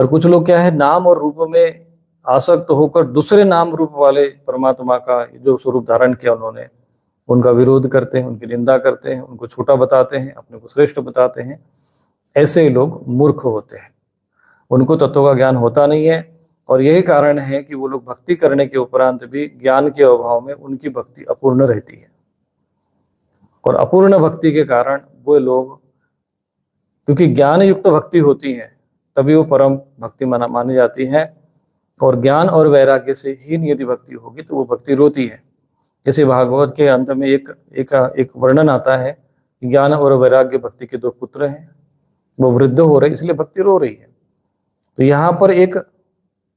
और कुछ लोग क्या है, नाम और रूप में आसक्त होकर दूसरे नाम रूप वाले परमात्मा का जो स्वरूप धारण किया उन्होंने, उनका विरोध करते हैं, उनकी निंदा करते हैं, उनको छोटा बताते हैं, अपने को श्रेष्ठ बताते हैं। ऐसे लोग मूर्ख होते हैं, उनको तत्व का ज्ञान होता नहीं है। और यही कारण है कि वो लोग भक्ति करने के उपरांत भी ज्ञान के अभाव में उनकी भक्ति अपूर्ण रहती है। और अपूर्ण भक्ति के कारण वो लोग, क्योंकि ज्ञान युक्त भक्ति होती है तभी वो परम भक्ति मानी जाती है। और ज्ञान और वैराग्य से हीन यदि भक्ति होगी तो वो भक्ति रोती है। जैसे भागवत के अंत में एक वर्णन आता है, ज्ञान और वैराग्य भक्ति के दो पुत्र हैं, वो वृद्ध हो रहे इसलिए भक्ति रो रही है। तो यहाँ पर एक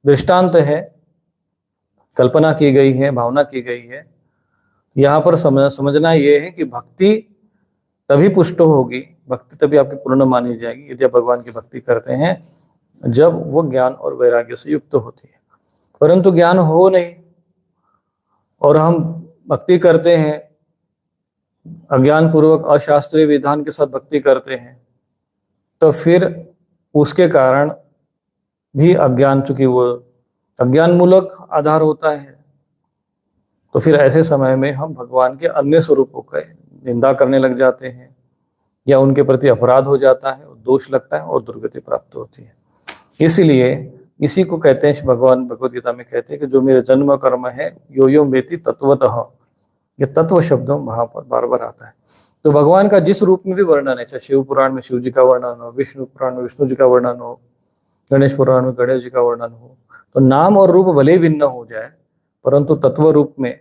दृष्टांत है, कल्पना की गई है, भावना की गई है। यहाँ पर समझना ये है कि भक्ति तभी पुष्ट होगी, भक्ति तभी आपकी पूर्ण मानी जाएगी यदि आप भगवान की भक्ति करते हैं, जब वो ज्ञान और वैराग्य से युक्त होती है। परंतु ज्ञान हो नहीं और हम भक्ति करते हैं, अज्ञान पूर्वक अशास्त्रीय विधान के साथ भक्ति करते हैं, तो फिर उसके कारण भी अज्ञान, चूंकि वो अज्ञान मूलक आधार होता है, तो फिर ऐसे समय में हम भगवान के अन्य स्वरूपों का निंदा करने लग जाते हैं या उनके प्रति अपराध हो जाता है, दोष लगता है और दुर्गति प्राप्त होती है। इसलिए इसी को कहते हैं, भगवान भगवद गीता में कहते हैं कि जो मेरे जन्म कर्म है यो यो मेति तत्वतः, ये तत्व शब्द वहां पर बार बार आता है। तो भगवान का जिस रूप में भी वर्णन है, चाहे शिव पुराण में शिव जी का वर्णन हो, विष्णु पुराण में विष्णु जी का वर्णन हो, गणेश पुराण में गणेश जी का वर्णन हो, तो नाम और रूप भले ही भिन्न हो जाए परंतु तत्व रूप में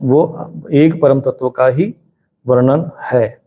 वो एक परम तत्व का ही वर्णन है।